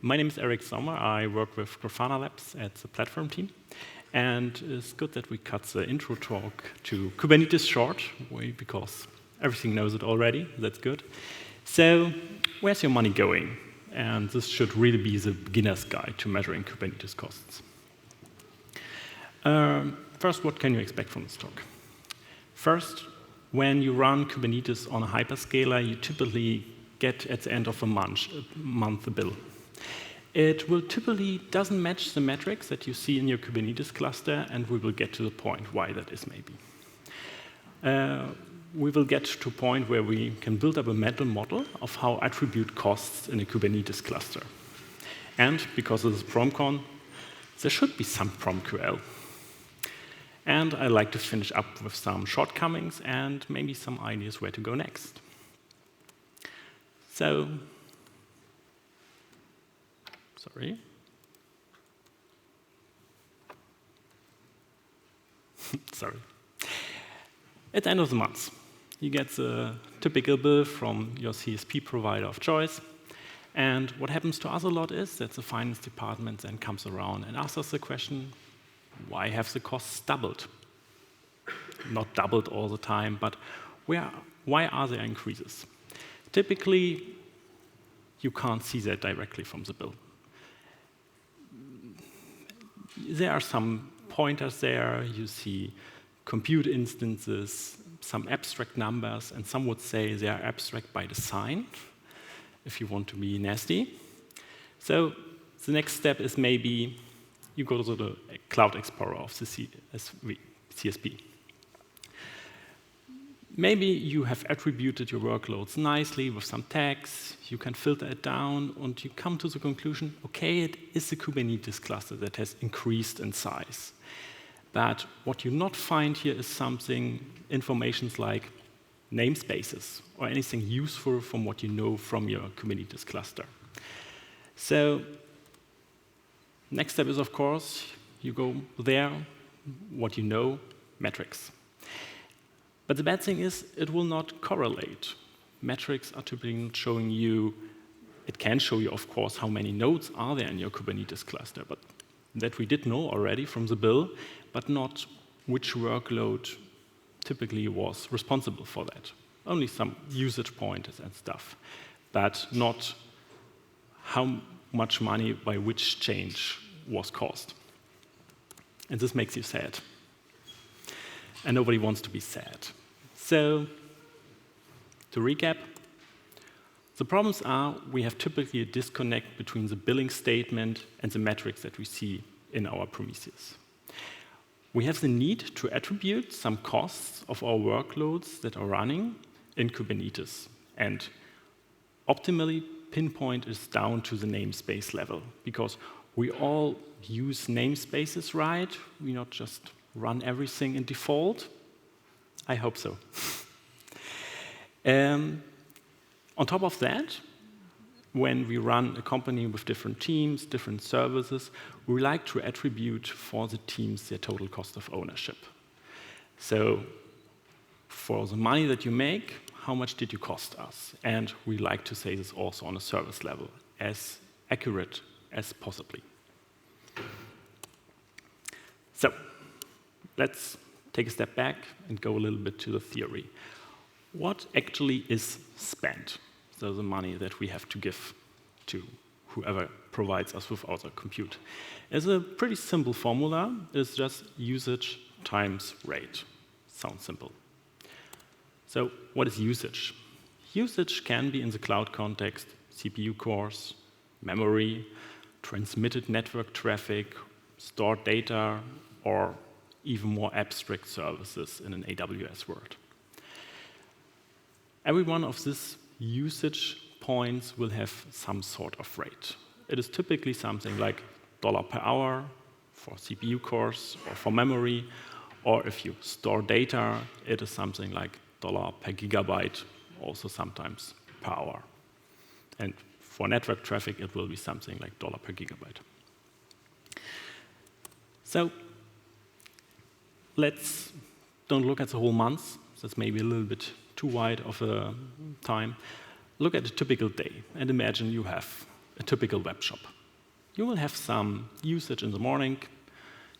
My name is Erik Sommer. I work with Grafana Labs at the platform team. And it's good that we cut the intro talk to Kubernetes short, because everything knows it already. That's good. So where's your money going? And this should really be the beginner's guide to measuring Kubernetes costs. First, what can you expect from this talk? First, when you run Kubernetes on a hyperscaler, you typically get at the end of a month a bill. It will typically doesn't match the metrics that you see in your Kubernetes cluster, and we will get to the point why that is maybe. We will get to a point where we can build up a mental model of how attribute costs in a Kubernetes cluster. And because of this PromCon, there should be some PromQL. And I like to finish up with some shortcomings and maybe some ideas where to go next. So, sorry. Sorry. At the end of the month, you get the typical bill from your CSP provider of choice. And what happens to us a lot is that the finance department then comes around and asks us the question, why have the costs doubled? Not doubled all the time, but why are there increases? Typically, you can't see that directly from the bill. There are some pointers there. You see compute instances, some abstract numbers, and some would say they are abstract by design, if you want to be nasty. So the next step is maybe you go to the Cloud Explorer of the CSP. Maybe you have attributed your workloads nicely with some tags, you can filter it down, and you come to the conclusion, okay, it is a Kubernetes cluster that has increased in size. But what you not find here is information like namespaces or anything useful from what you know from your Kubernetes cluster. So next step is, of course, you go there, what you know, metrics. But the bad thing is, it will not correlate. Metrics are typically not showing you, it can show you, of course, how many nodes are there in your Kubernetes cluster, but that we did know already from the bill, but not which workload typically was responsible for that. Only some usage pointers and stuff, but not how much money by which change was caused. And this makes you sad. And nobody wants to be sad. So, to recap, the problems are we have typically a disconnect between the billing statement and the metrics that we see in our Prometheus. We have the need to attribute some costs of our workloads that are running in Kubernetes. And optimally, pinpoint is down to the namespace level, because we all use namespaces, right? We not just run everything in default. I hope so. On top of that, when we run a company with different teams, different services, we like to attribute for the teams their total cost of ownership. So for the money that you make, how much did you cost us? And we like to say this also on a service level, as accurate as possibly. So let's take a step back and go a little bit to the theory. What actually is spent? So the money that we have to give to whoever provides us with our compute. It's a pretty simple formula. It's just usage times rate. Sounds simple. So what is usage? Usage can be, in the cloud context, CPU cores, memory, transmitted network traffic, stored data, or even more abstract services in an AWS world. Every one of these usage points will have some sort of rate. It is typically something like $1 per hour for CPU cores or for memory, or if you store data, it is something like $1 per gigabyte, also sometimes per hour. And for network traffic, it will be something like $1 per gigabyte. So let's don't look at the whole month. That's maybe a little bit too wide of a time. Look at a typical day and imagine you have a typical web shop. You will have some usage in the morning,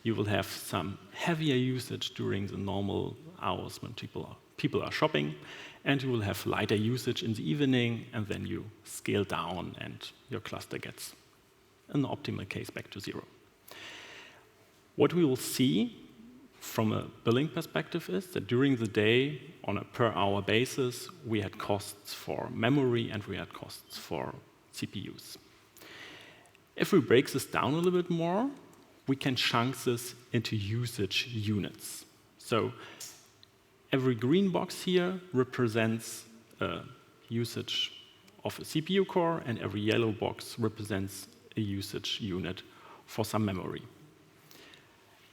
you will have some heavier usage during the normal hours when people are shopping, and you will have lighter usage in the evening, and then you scale down and your cluster gets, in the optimal case, back to 0. What we will see from a billing perspective is that during the day, on a per-hour basis, we had costs for memory and we had costs for CPUs. If we break this down a little bit more, we can chunk this into usage units. So every green box here represents usage of a CPU core, and every yellow box represents a usage unit for some memory.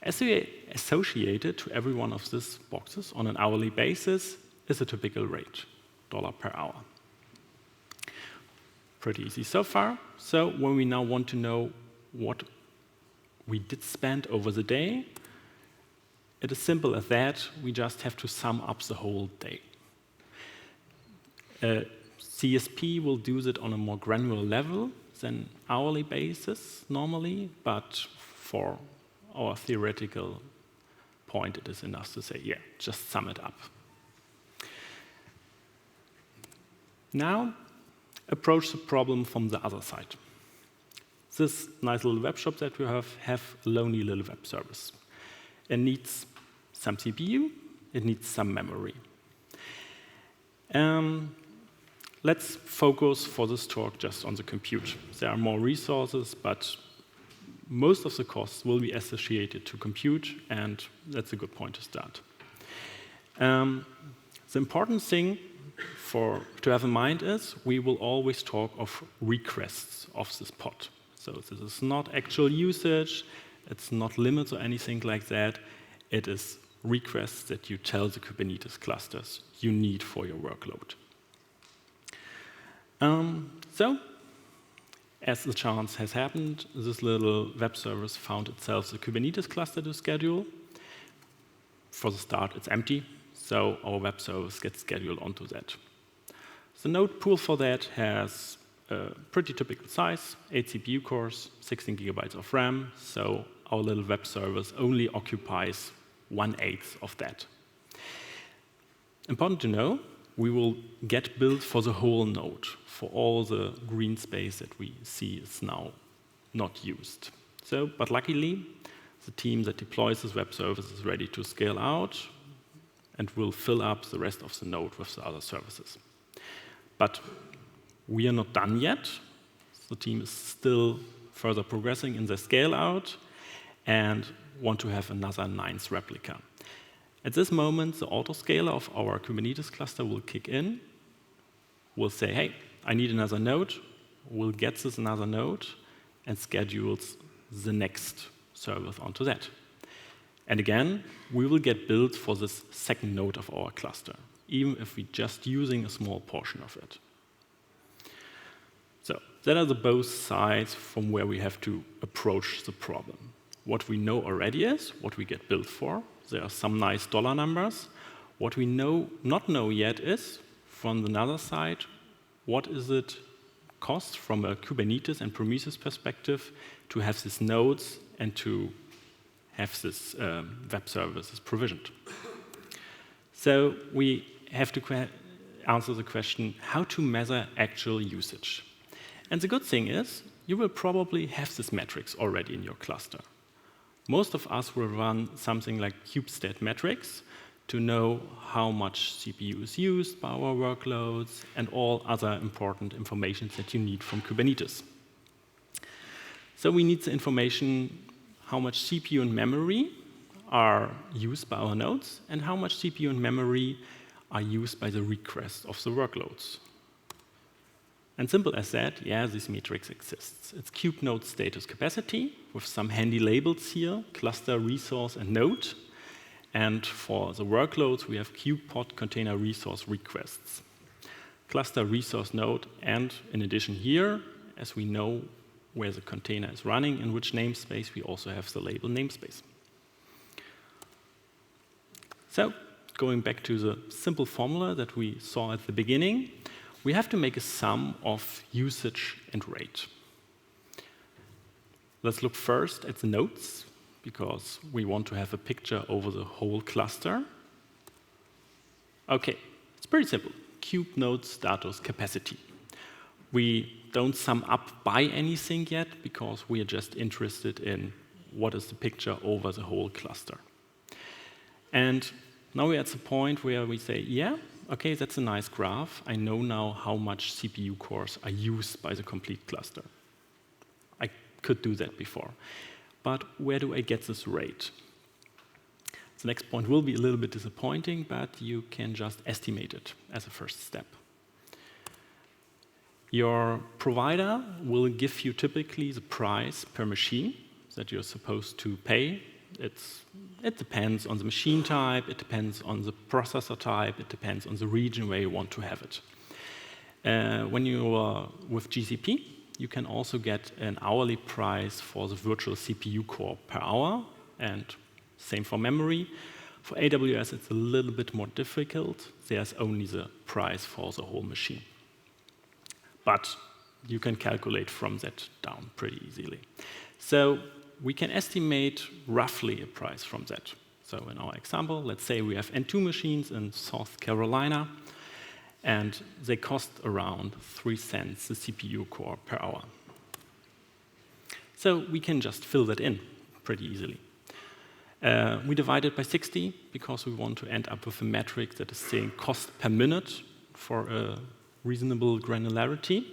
Associated to every one of these boxes on an hourly basis is a typical rate, dollar per hour. Pretty easy so far. So when we now want to know what we did spend over the day, it is simple as that. We just have to sum up the whole day. CSP will do that on a more granular level than hourly basis normally, but for our theoretical point, it is enough to say, yeah, just sum it up. Now, approach the problem from the other side. This nice little web shop that we have a lonely little web service. It needs some CPU, it needs some memory. Let's focus for this talk just on the compute. There are more resources, but most of the costs will be associated to compute, and that's a good point to start. The important thing to have in mind is we will always talk of requests of this pod. So this is not actual usage, it's not limits or anything like that. It is requests that you tell the Kubernetes clusters you need for your workload. So, as the chance has happened, this little web service found itself a Kubernetes cluster to schedule. For the start, it's empty, so our web service gets scheduled onto that. The node pool for that has a pretty typical size, 8 CPU cores, 16 GB of RAM, so our little web service only occupies 1/8 of that. Important to know, we will get built for the whole node, for all the green space that we see is now not used. So, but luckily, the team that deploys this web service is ready to scale out and will fill up the rest of the node with the other services. But we are not done yet. The team is still further progressing in the scale out and want to have another 9th replica. At this moment, the autoscaler of our Kubernetes cluster will kick in, will say, hey, I need another node, will get this another node, and schedules the next service onto that. And again, we will get built for this second node of our cluster, even if we're just using a small portion of it. So that are the both sides from where we have to approach the problem. What we know already is what we get built for. There are some nice dollar numbers. What we not know yet is, from another side, what is it cost from a Kubernetes and Prometheus perspective to have these nodes and to have this web services provisioned. So we have to answer the question, how to measure actual usage. And the good thing is, you will probably have this metrics already in your cluster. Most of us will run something like kube-state-metrics to know how much CPU is used by our workloads and all other important information that you need from Kubernetes. So we need the information how much CPU and memory are used by our nodes and how much CPU and memory are used by the request of the workloads. And simple as that, yeah, this matrix exists. It's kube node status capacity with some handy labels here, cluster, resource, and node. And for the workloads, we have kube pod container resource requests. Cluster, resource, node, and in addition here, as we know where the container is running, in which namespace, we also have the label namespace. So, going back to the simple formula that we saw at the beginning, we have to make a sum of usage and rate. Let's look first at the nodes, because we want to have a picture over the whole cluster. Okay, it's pretty simple. Cube node status capacity. We don't sum up by anything yet, because we are just interested in what is the picture over the whole cluster. And now we're at the point where we say, yeah, okay, that's a nice graph. I know now how much CPU cores are used by the complete cluster. I could do that before. But where do I get this rate? The next point will be a little bit disappointing, but you can just estimate it as a first step. Your provider will give you typically the price per machine that you're supposed to pay. It depends on the machine type, it depends on the processor type, it depends on the region where you want to have it. When you are with GCP, you can also get an hourly price for the virtual CPU core per hour, and same for memory. For AWS, it's a little bit more difficult. There's only the price for the whole machine. But you can calculate from that down pretty easily. So we can estimate roughly a price from that. So in our example, let's say we have N2 machines in South Carolina, and they cost around 3 cents the CPU core per hour. So we can just fill that in pretty easily. We divide it by 60 because we want to end up with a metric that is saying cost per minute for a reasonable granularity.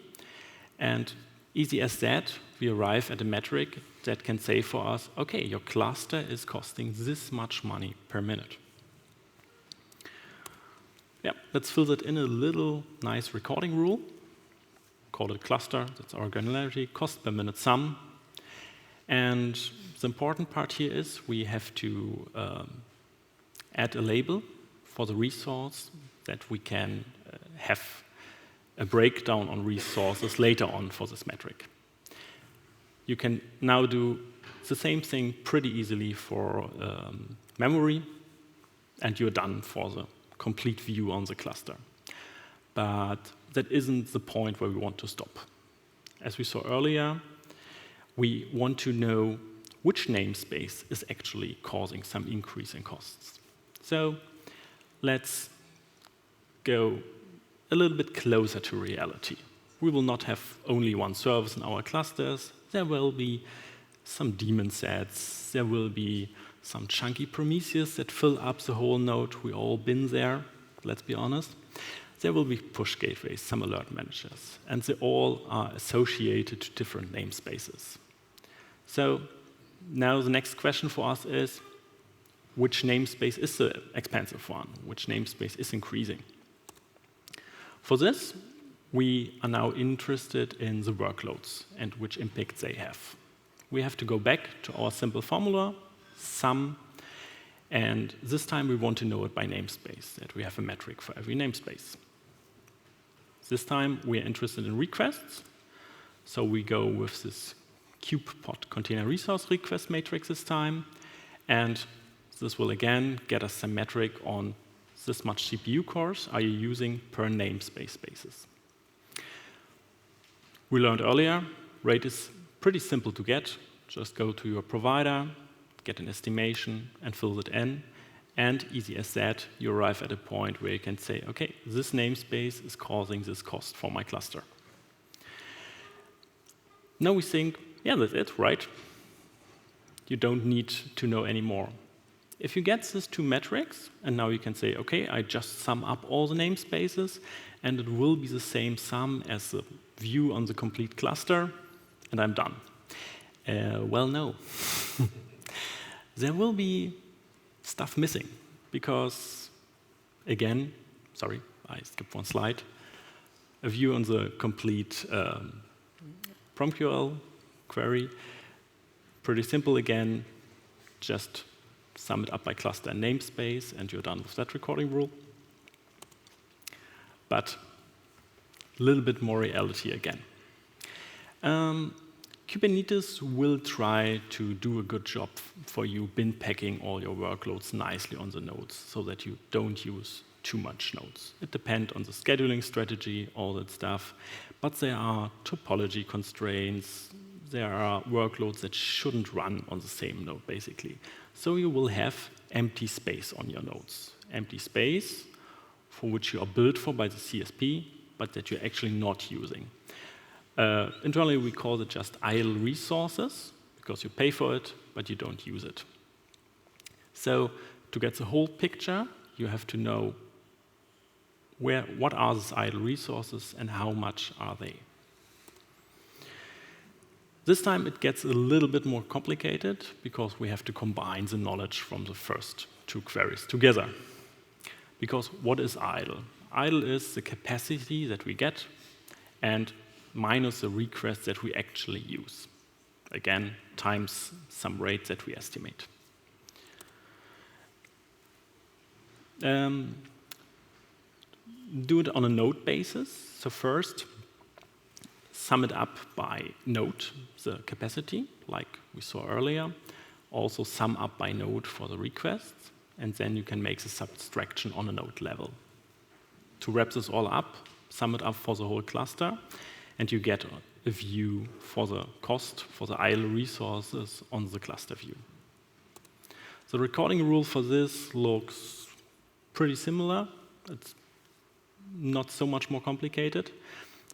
And easy as that, we arrive at a metric that can say for us, okay, your cluster is costing this much money per minute. Yeah, let's fill that in a little nice recording rule. Call it cluster, that's our granularity, cost per minute sum. And the important part here is we have to add a label for the resource that we can have a breakdown on resources later on for this metric. You can now do the same thing pretty easily for memory, and you're done for the complete view on the cluster. But that isn't the point where we want to stop. As we saw earlier, we want to know which namespace is actually causing some increase in costs. So let's go a little bit closer to reality. We will not have only one service in our clusters. There will be some daemon sets. There will be some chunky Prometheus that fill up the whole node. We all been there, let's be honest. There will be push gateways, some alert managers, and they all are associated to different namespaces. So now the next question for us is, which namespace is the expensive one? Which namespace is increasing? For this, we are now interested in the workloads and which impact they have. We have to go back to our simple formula, sum, and this time we want to know it by namespace, that we have a metric for every namespace. This time we are interested in requests, so we go with this kubepod container resource request matrix this time, and this will again get us some metric on this much CPU cores are you using per namespace basis. We learned earlier, rate is pretty simple to get. Just go to your provider, get an estimation, and fill it in. And easy as that, you arrive at a point where you can say, okay, this namespace is causing this cost for my cluster. Now we think, yeah, that's it, right? You don't need to know any more. If you get these two metrics, and now you can say, okay, I just sum up all the namespaces, and it will be the same sum as the view on the complete cluster, and I'm done. Well, no. There will be stuff missing, because, again, sorry, I skipped one slide, a view on the complete PromQL query, pretty simple again, just sum it up by cluster and namespace, and you're done with that recording rule. But a little bit more reality again. Kubernetes will try to do a good job for you bin packing all your workloads nicely on the nodes so that you don't use too much nodes. It depends on the scheduling strategy, all that stuff, but there are topology constraints, there are workloads that shouldn't run on the same node, basically. So you will have empty space on your nodes. Empty space for which you are billed for by the CSP, but that you're actually not using. Internally, we call it just idle resources, because you pay for it, but you don't use it. So to get the whole picture, you have to know what are these idle resources and how much are they. This time it gets a little bit more complicated because we have to combine the knowledge from the first two queries together. Because what is idle? Idle is the capacity that we get and minus the requests that we actually use. Again, times some rate that we estimate. Do it on a node basis. So first, sum it up by node, the capacity, like we saw earlier. Also sum up by node for the requests, and then you can make the subtraction on a node level. To wrap this all up, sum it up for the whole cluster, and you get a view for the cost for the idle resources on the cluster view. The recording rule for this looks pretty similar. It's not so much more complicated.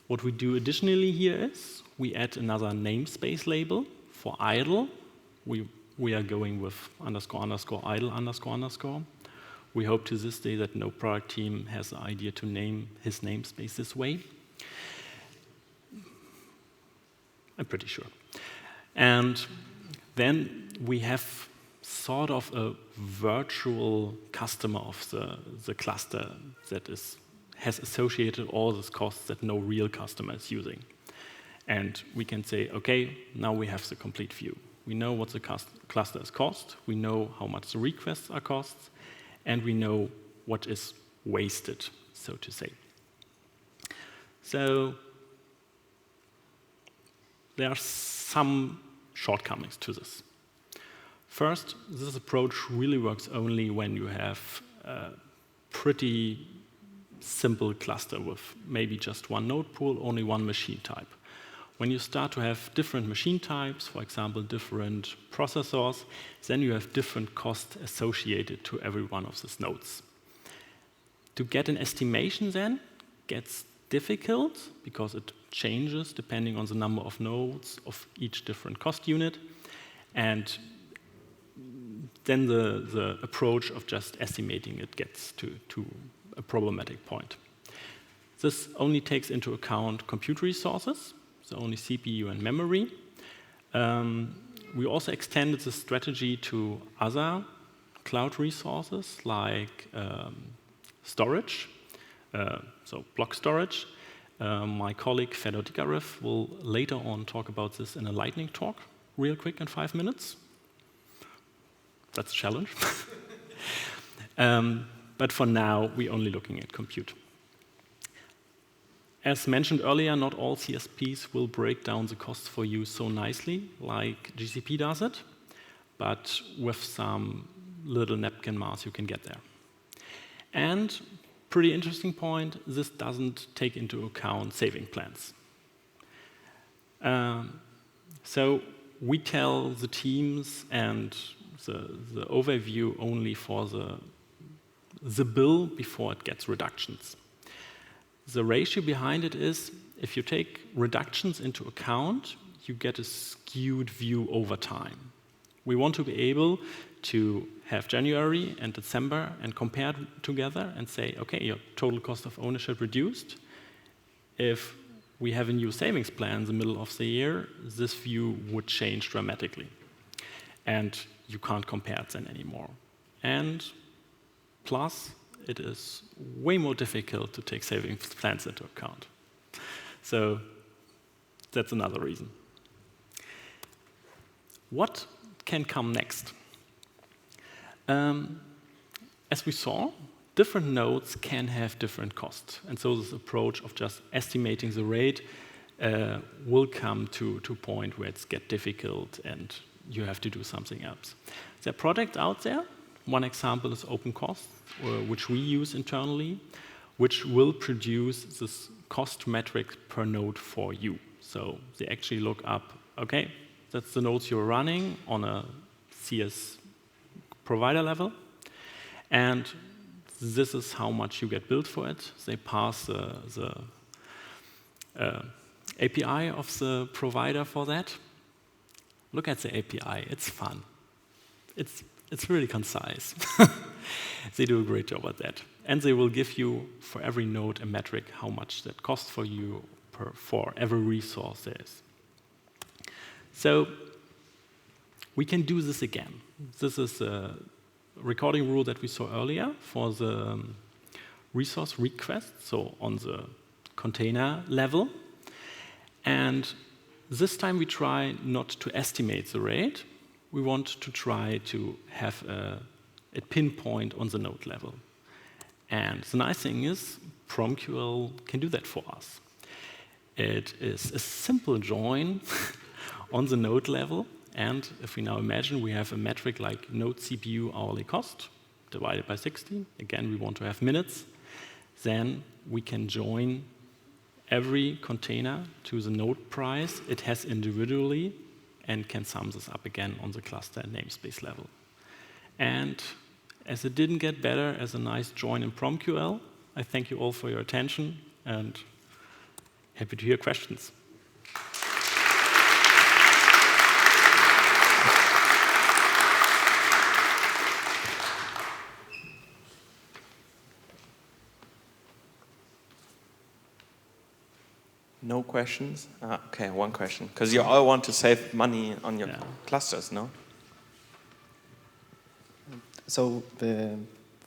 What we do additionally here is we add another namespace label for idle. We are going with __idle__. We hope to this day that no product team has the idea to name his namespace this way. I'm pretty sure. And then we have sort of a virtual customer of the cluster that has associated all these costs that no real customer is using. And we can say, okay, now we have the complete view. We know what the cluster is cost, we know how much the requests are costs, and we know what is wasted, so to say. So there are some shortcomings to this. First, this approach really works only when you have a pretty simple cluster with maybe just one node pool, only one machine type. When you start to have different machine types, for example, different processors, then you have different costs associated to every one of these nodes. To get an estimation then gets difficult because it changes depending on the number of nodes of each different cost unit. And then the approach of just estimating it gets to a problematic point. This only takes into account compute resources, so only CPU and memory. We also extended the strategy to other cloud resources like storage, so block storage. My colleague Fedor Dikarev will later on talk about this in a lightning talk, real quick in 5 minutes. That's a challenge. But for now, we're only looking at compute. As mentioned earlier, not all CSPs will break down the costs for you so nicely like GCP does it, but with some little napkin math you can get there. And pretty interesting point, this doesn't take into account saving plans. So we tell the teams and the overview only for the bill before it gets reductions. The ratio behind it is, if you take reductions into account, you get a skewed view over time. We want to be able to have January and December and compare together and say, okay, your total cost of ownership reduced. If we have a new savings plan in the middle of the year, this view would change dramatically. And you can't compare it then anymore. And plus, it is way more difficult to take savings plans into account. So that's another reason. What can come next? As we saw, different nodes can have different costs. And so this approach of just estimating the rate will come to a point where it's get difficult and you have to do something else. There are products out there. One example is OpenCost, which we use internally, which will produce this cost metric per node for you. So they actually look up okay, that's the nodes you're running on a CS provider level, and this is how much you get billed for it. They pass the API of the provider for that. Look at the API, it's fun. It's really concise. They do a great job at that. And they will give you, for every node, a metric, how much that costs for you for every resource there is. So we can do this again. This is a recording rule that we saw earlier for the resource request, so on the container level. And this time we try not to estimate the rate. We want to try to have a pinpoint on the node level. And the nice thing is, PromQL can do that for us. It is a simple join on the node level. And if we now imagine we have a metric like node CPU hourly cost divided by 60, again, we want to have minutes, then we can join every container to the node price it has individually and can sum this up again on the cluster and namespace level. And as it didn't get better as a nice join in PromQL, I thank you all for your attention and happy to hear questions. No questions? Okay, one question. Because you all want to save money on your clusters, no? So the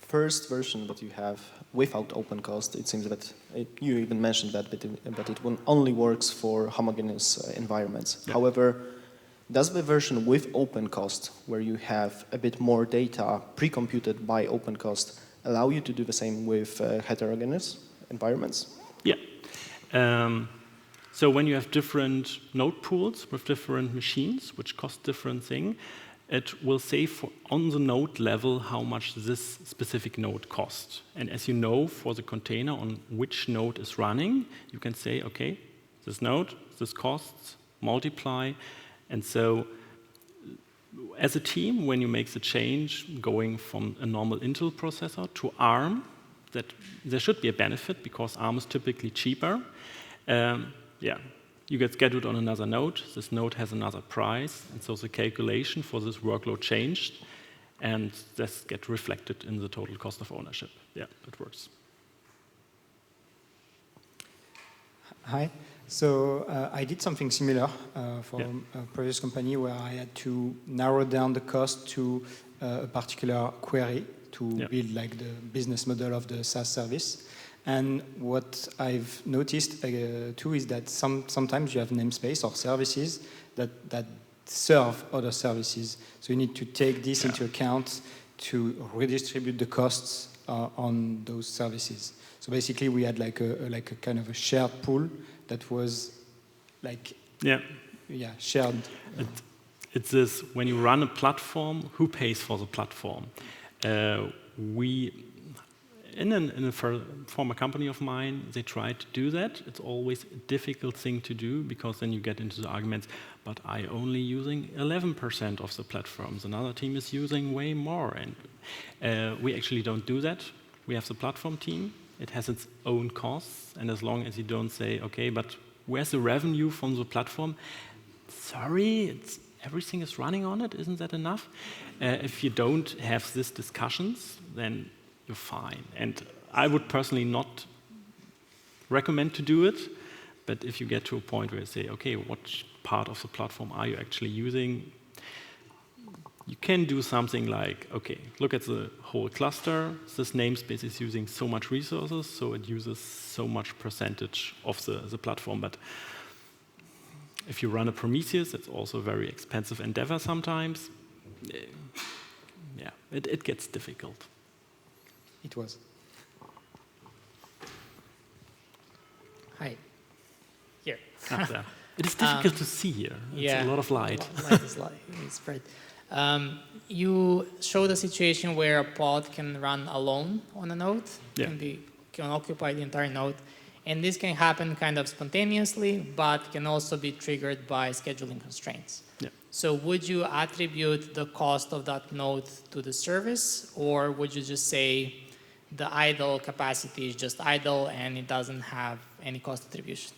first version that you have without OpenCost, it seems that you even mentioned that, but it only works for homogeneous environments. Yeah. However, does the version with OpenCost, where you have a bit more data pre-computed by OpenCost, allow you to do the same with heterogeneous environments? Yeah. So when you have different node pools with different machines, which cost different things, it will say on the node level how much this specific node costs. And as you know, for the container on which node is running, you can say, okay, this node, this costs, multiply. And so as a team, when you make the change going from a normal Intel processor to ARM, that there should be a benefit because ARM is typically cheaper. You get scheduled on another node. This node has another price, and so the calculation for this workload changed, and this gets reflected in the total cost of ownership. Yeah, it works. Hi. So I did something similar for a previous company where I had to narrow down the cost to a particular query to build like the business model of the SaaS service. And what I've noticed too is that sometimes you have namespace or services that serve other services. So you need to take this into account to redistribute the costs on those services. So basically, we had like a kind of a shared pool that was like shared. It's this: when you run a platform, who pays for the platform? In a former company of mine, they tried to do that. It's always a difficult thing to do because then you get into the arguments, but I only using 11% of the platforms. Another team is using way more. And we actually don't do that. We have the platform team. It has its own costs. And as long as you don't say, okay, but where's the revenue from the platform? Sorry, everything is running on it. Isn't that enough? If you don't have these discussions, then you're fine. And I would personally not recommend to do it, but if you get to a point where you say, okay, what part of the platform are you actually using? You can do something like, okay, look at the whole cluster. This namespace is using so much resources, so it uses so much percentage of the platform. But if you run a Prometheus, it's also a very expensive endeavor sometimes. Yeah, it gets difficult. It was. Hi. Here. It is difficult to see here. It's a lot of light. It's bright. You showed a situation where a pod can run alone on a node, can occupy the entire node. And this can happen kind of spontaneously, but can also be triggered by scheduling constraints. Yeah. So would you attribute the cost of that node to the service, or would you just say the idle capacity is just idle and it doesn't have any cost attribution?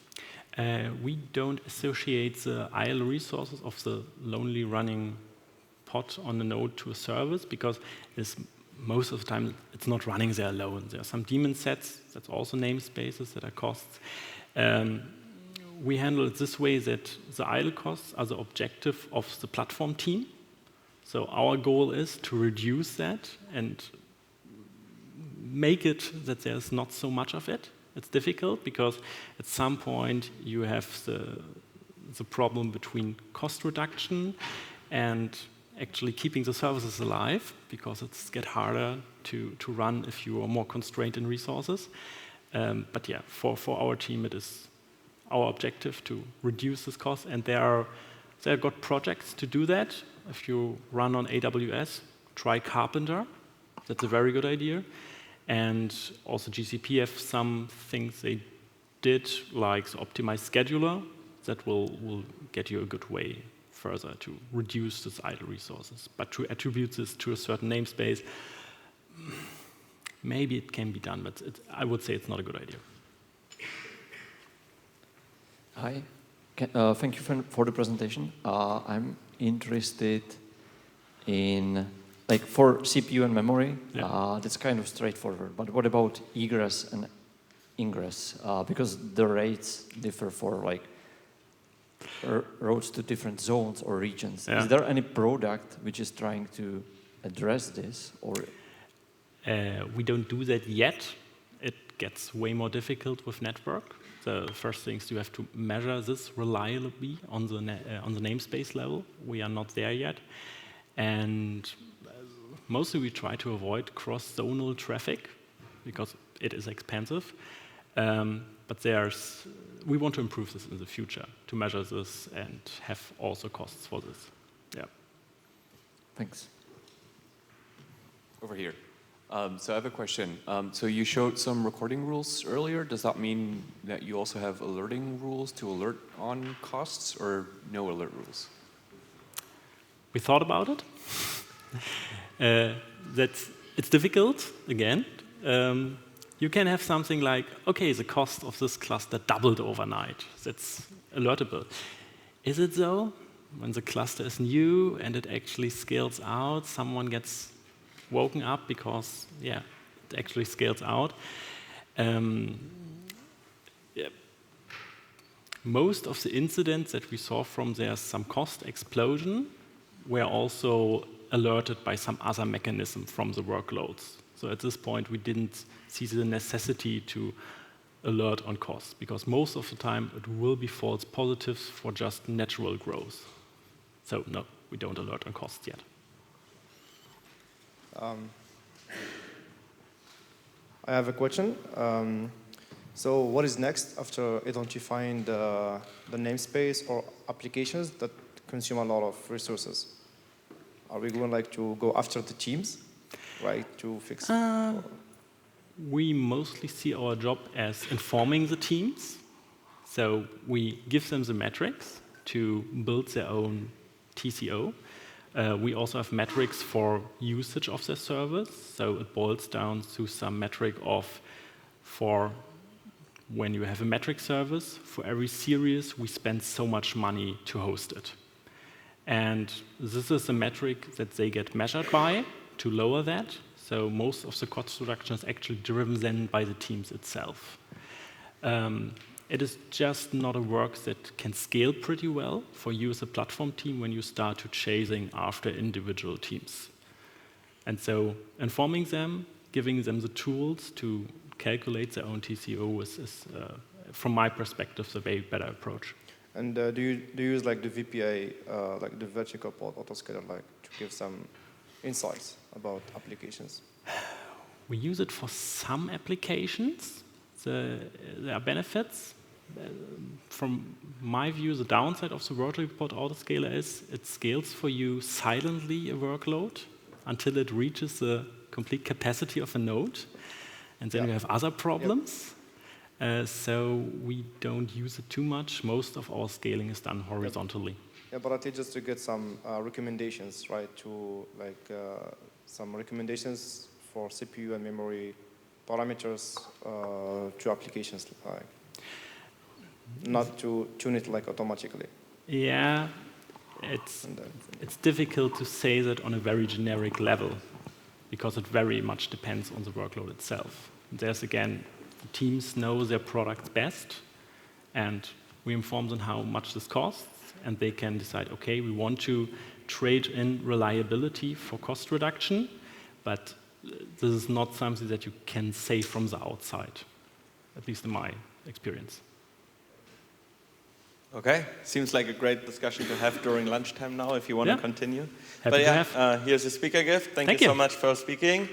We don't associate the idle resources of the lonely running pod on the node to a service, because most of the time it's not running there alone. There are some daemon sets, that's also namespaces that are costs. We handle it this way, that the idle costs are the objective of the platform team. So our goal is to reduce that and make it that there's not so much of it. It's difficult because at some point you have the problem between cost reduction and actually keeping the services alive, because it's get harder to run if you are more constrained in resources. But yeah, for our team, it is our objective to reduce this cost, and they've got projects to do that. If you run on AWS, try Carpenter. That's a very good idea. And also GCP have some things they did, like the optimized scheduler, that will get you a good way further to reduce this idle resources. But to attribute this to a certain namespace, maybe it can be done, but I would say it's not a good idea. Hi, thank you for the presentation. I'm interested in, like, for CPU and memory, that's kind of straightforward, but what about egress and ingress? Because the rates differ for, like, roads to different zones or regions. Yeah. Is there any product which is trying to address this, or? We don't do that yet. It gets way more difficult with network. The first thing is you have to measure this reliably on the namespace level. We are not there yet. And mostly we try to avoid cross-zonal traffic because it is expensive. But we want to improve this in the future, to measure this and have also costs for this. Yeah. Thanks. Over here. So I have a question. So you showed some recording rules earlier. Does that mean that you also have alerting rules to alert on costs, or no alert rules? We thought about it. It's difficult, again. You can have something like, okay, the cost of this cluster doubled overnight. That's alertable. Is it though? When the cluster is new and it actually scales out, someone gets woken up because, yeah, it actually scales out. Most of the incidents that we saw from there's some cost explosion were also alerted by some other mechanism from the workloads. So at this point, we didn't see the necessity to alert on costs, because most of the time it will be false positives for just natural growth. So no, we don't alert on costs yet. I have a question. So what is next after identifying the namespace or applications that consume a lot of resources? Are we going to go after the teams, right, to fix it? We mostly see our job as informing the teams. So we give them the metrics to build their own TCO. We also have metrics for usage of their service. So it boils down to some metric for when you have a metric service, for every series, we spend so much money to host it. And this is a metric that they get measured by to lower that. So most of the cost reduction is actually driven then by the teams itself. It is just not a work that can scale pretty well for you as a platform team when you start to chasing after individual teams. And so informing them, giving them the tools to calculate their own TCO is from my perspective, the way better approach. And do you use like the VPA, like the vertical port autoscaler, like to give some insights about applications? We use it for some applications. There are benefits. From my view, the downside of the vertical port autoscaler is it scales for you silently a workload until it reaches the complete capacity of a node. And then you have other problems. So we don't use it too much. Most of our scaling is done horizontally. Yeah, but at least just to get some recommendations, right? To like some recommendations for CPU and memory parameters to applications, like not to tune it like automatically. Yeah, it's difficult to say that on a very generic level, because it very much depends on the workload itself. There's again, the teams know their products best, and we inform them how much this costs, and they can decide, okay, we want to trade in reliability for cost reduction, but this is not something that you can say from the outside, at least in my experience. Okay, seems like a great discussion to have during lunchtime now if you want to continue. Happy but to have. here's a speaker gift. Thank Thank you you so much for speaking.